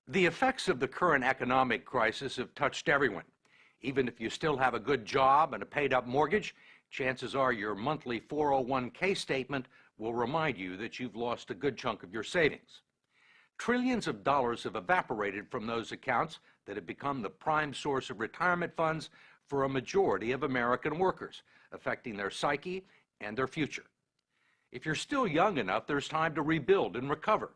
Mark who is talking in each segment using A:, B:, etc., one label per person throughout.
A: The effects of the current economic crisis have touched everyone. Even if you still have a good job and a paid-up mortgage, chances are your monthly 401k statement will remind you that you've lost a good chunk of your savings. Trillions of dollars have evaporated from those accounts that have become the prime source of retirement funds for a majority of American workers, affecting their psyche and their future. If you're still young enough, there's time to rebuild and recover.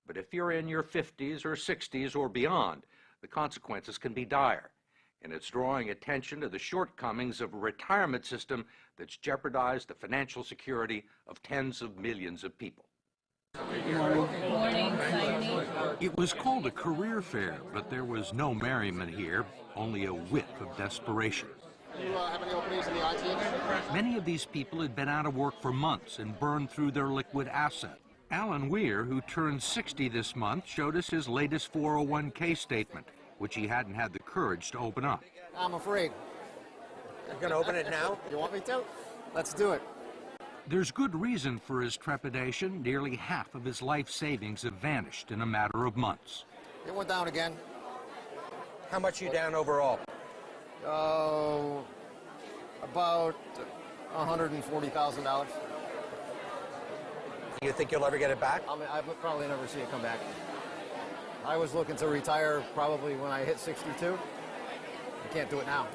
A: But if you're in your 50s or 60s or beyond, the consequences can be dire. And it's drawing attention to the shortcomings of a retirement system that's jeopardized the financial security of tens of millions of people.
B: Good morning. Good morning.
A: It was called a career fair, but there was no merriment here, only a whiff of desperation.
C: Do you have any openings in the IT industry?
A: Many of these people had been out of work for months and burned through their liquid asset. Alan Weir, who turned 60 this month, showed us his latest 401k statement, which he hadn't had the courage to open up.
C: I'm afraid.
D: You're going to open it now?
C: You want me to? Let's do it.
A: There's good reason for his trepidation. Nearly half of his life savings have vanished in a matter of months.
C: It went down again.
D: How much are you down overall?
C: Oh, about $140,000.
D: Do you think you'll ever get it back?
C: I would probably never see it come back. I was looking to retire probably when I hit 62. I can't do it now.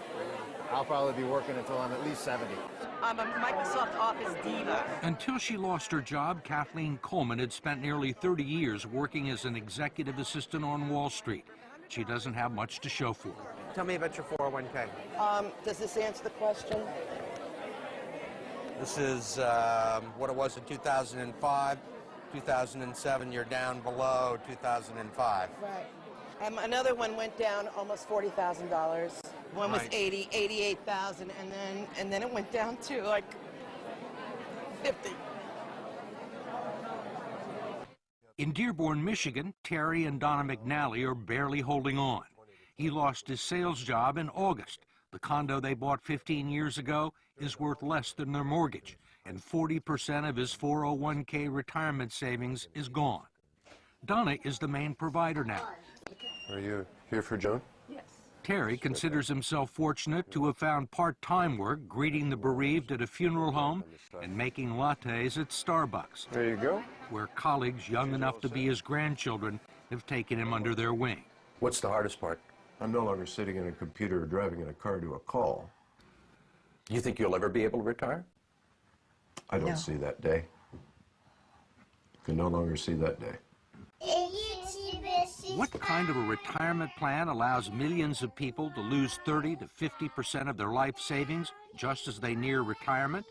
C: I'll probably be working until I'm at least 70.
E: I'm a Microsoft Office diva.
A: Until she lost her job, Kathleen Coleman had spent nearly 30 years working as an executive assistant on Wall Street. She doesn't have much to show for it.
D: Tell me about your 401k.
E: Does this answer the question?
D: This is what it was in 2005. 2007, you're down below 2005.
E: Right. Another one went down almost $40,000. One was
D: Right.
E: 88,000, and then it went down to like 50.
A: In Dearborn, Michigan, Terry and Donna McNally are barely holding on. He lost his sales job in August. The condo they bought 15 years ago is worth less than their mortgage, and 40% of his 401k retirement savings is gone. Donna is the main provider now.
F: Are you here for Joan?
E: Yes.
A: Terry considers himself fortunate to have found part-time work greeting the bereaved at a funeral home and making lattes at Starbucks,
F: There you go.
A: where colleagues young enough to be his grandchildren have taken him under their wing.
D: What's the hardest part?
F: I'm no longer sitting in a computer or driving in a car to a call.
D: Do you think you'll ever be able to retire?
F: I don't see that day. Can no longer see that day.
A: What kind of a retirement plan allows millions of people to lose 30 to 50% of their life savings just as they near retirement?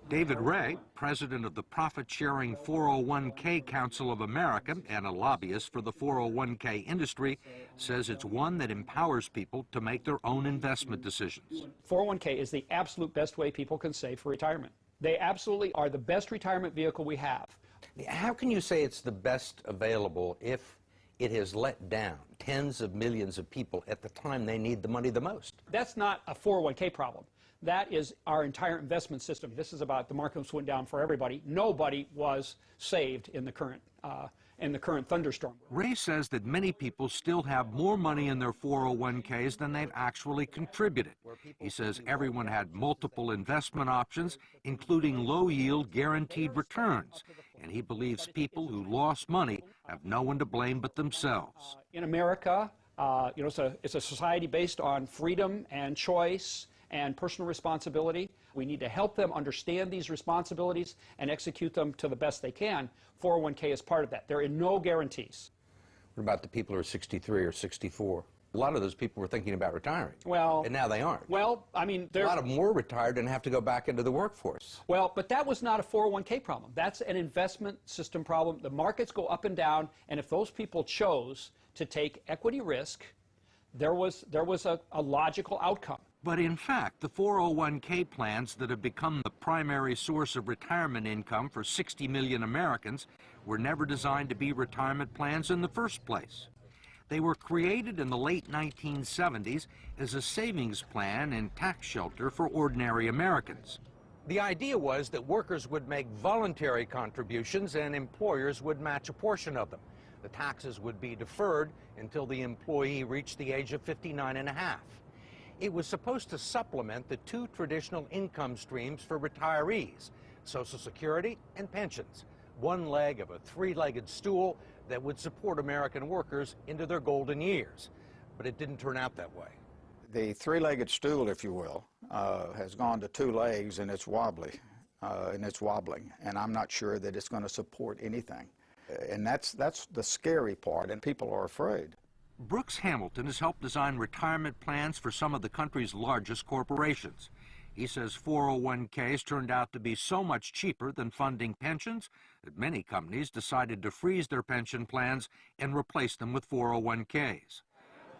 A: David Ray, president of the profit-sharing 401k Council of America and a lobbyist for the 401k industry, says it's one that empowers people to make their own investment decisions.
G: 401k is the absolute best way people can save for retirement. They absolutely are the best retirement vehicle we have.
D: How can you say it's the best available if it has let down tens of millions of people at the time they need the money the most?
G: That's not a 401k problem. That is our entire investment system. This is about the markets went down for everybody. Nobody was saved in the current thunderstorm.
A: Ray says that many people still have more money in their 401ks than they've actually contributed. He says everyone had multiple investment options, including low-yield guaranteed returns, and he believes people who lost money have no one to blame but themselves.
G: In America, it's a society based on freedom and choice and personal responsibility. We need to help them understand these responsibilities and execute them to the best they can. 401k is part of that. There are no guarantees.
D: What about the people who are 63 or 64? A lot of those people were thinking about retiring.
G: Well,
D: and now they aren't.
G: Well, I mean,
D: a lot of them were retired and have to go back into the workforce.
G: Well, but that was not a 401k problem. That's an investment system problem. The markets go up and down, and if those people chose to take equity risk, there was a logical outcome.
A: But in fact, the 401k plans that have become the primary source of retirement income for 60 million Americans were never designed to be retirement plans in the first place. They were created in the late 1970s as a savings plan and tax shelter for ordinary Americans. The idea was that workers would make voluntary contributions and employers would match a portion of them.
D: The taxes would be deferred until the employee reached the age of 59 and a half. It was supposed to supplement the two traditional income streams for retirees, Social Security and pensions, one leg of a three-legged stool that would support American workers into their golden years. But it didn't turn out that way.
H: The three-legged stool, if you will, has gone to two legs, and it's wobbly, and it's wobbling, and I'm not sure that it's going to support anything. And that's the scary part, and people are afraid.
A: Brooks Hamilton has helped design retirement plans for some of the country's largest corporations. He says 401ks turned out to be so much cheaper than funding pensions that many companies decided to freeze their pension plans and replace them with 401ks.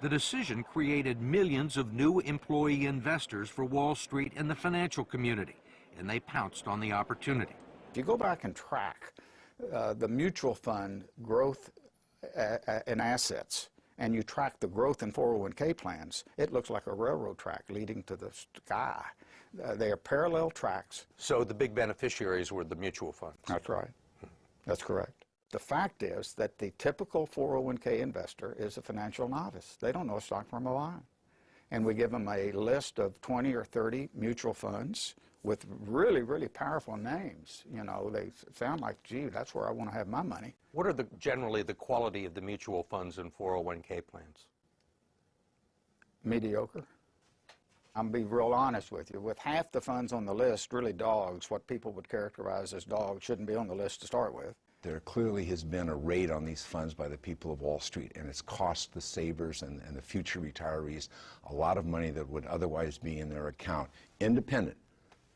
A: The decision created millions of new employee investors for Wall Street and the financial community, and they pounced on the opportunity.
H: If you go back and track the mutual fund growth in assets, and you track the growth in 401k plans, it looks like a railroad track leading to the sky. They are parallel tracks.
D: So the big beneficiaries were the mutual funds.
H: That's right. That's correct. The fact is that the typical 401k investor is a financial novice. They don't know a stock from a line. And we give them a list of 20 or 30 mutual funds with really, really powerful names. You know, they sound like, gee, that's where I want to have my money.
D: What are generally the quality of the mutual funds and 401k plans?
H: Mediocre. I'm going to be real honest with you. With half the funds on the list, really dogs, what people would characterize as dogs, shouldn't be on the list to start with.
I: There clearly has been a raid on these funds by the people of Wall Street, and it's cost the savers and the future retirees a lot of money that would otherwise be in their account, independent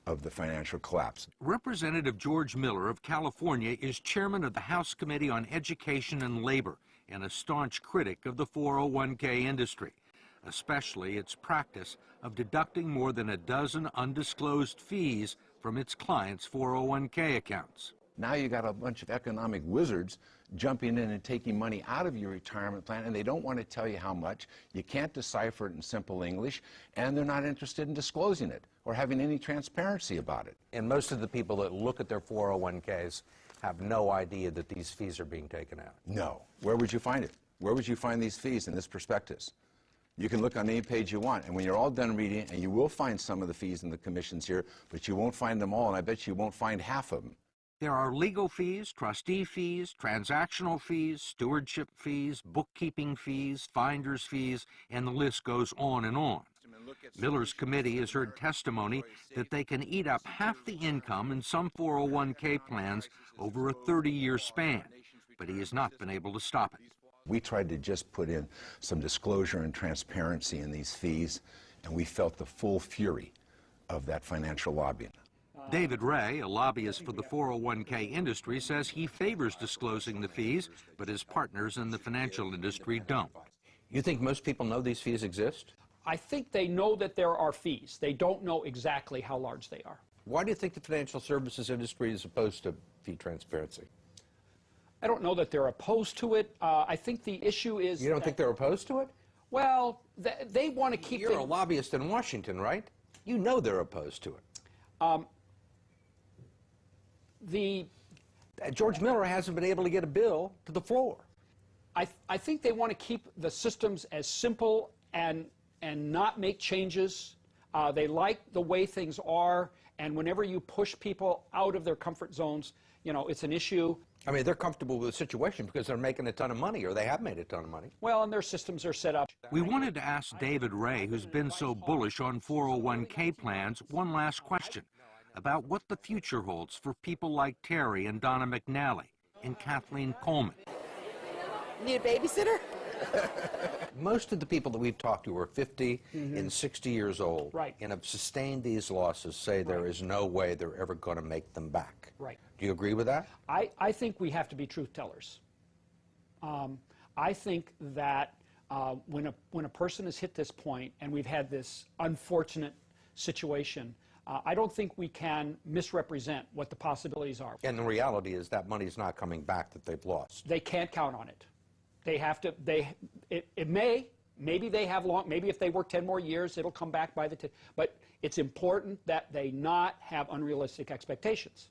I: of the financial collapse.
A: Representative George Miller of California is chairman of the House Committee on Education and Labor and a staunch critic of the 401k industry, especially its practice of deducting more than a dozen undisclosed fees from its clients' 401k accounts.
I: Now you got a bunch of economic wizards jumping in and taking money out of your retirement plan, and they don't want to tell you how much. You can't decipher it in simple English, and they're not interested in disclosing it or having any transparency about it.
D: And most of the people that look at their 401ks have no idea that these fees are being taken out.
I: No. Where would you find it? Where would you find these fees in this prospectus? You can look on any page you want, and when you're all done reading it, and you will find some of the fees and the commissions here, but you won't find them all, and I bet you won't find half of them.
A: There are legal fees, trustee fees, transactional fees, stewardship fees, bookkeeping fees, finder's fees, and the list goes on and on. Miller's committee has heard testimony that they can eat up half the income in some 401k plans over a 30-year span, but he has not been able to stop it.
I: We tried to just put in some disclosure and transparency in these fees, and we felt the full fury of that financial lobbying.
A: David Ray, a lobbyist for the 401k industry, says he favors disclosing the fees, but his partners in the financial industry don't.
D: You think most people know these fees exist?
G: I think they know that there are fees. They don't know exactly how large they are.
D: Why do you think the financial services industry is opposed to fee transparency?
G: I don't know that they're opposed to it. I think the issue is...
D: You don't think they're opposed to it?
G: Well, they want to keep...
D: You're a lobbyist in Washington, right? You know they're opposed to it. George Miller hasn't been able to get a bill to the floor.
G: I think they want to keep the systems as simple and not make changes. They like the way things are, and whenever you push people out of their comfort zones, you know, it's an issue.
D: I mean, they're comfortable with the situation because they're making a ton of money, or they have made a ton of money.
G: Well, and their systems are set up.
A: We wanted to ask David Ray, who's been so bullish on 401k plans, one last question about what the future holds for people like Terry and Donna McNally and Kathleen Coleman.
E: Need a babysitter?
D: Most of the people that we've talked to are 50 and 60 years old,
G: right,
D: and have sustained these losses, say there is no way they're ever going to make them back.
G: Right.
D: Do you agree with that?
G: I think we have to be truth tellers. I think that when a person has hit this point and we've had this unfortunate situation, I don't think we can misrepresent what the possibilities are.
D: And the reality is that money's not coming back that they've lost.
G: They can't count on it. They have to, maybe they have maybe if they work 10 more years, it'll come back by the, but it's important that they not have unrealistic expectations.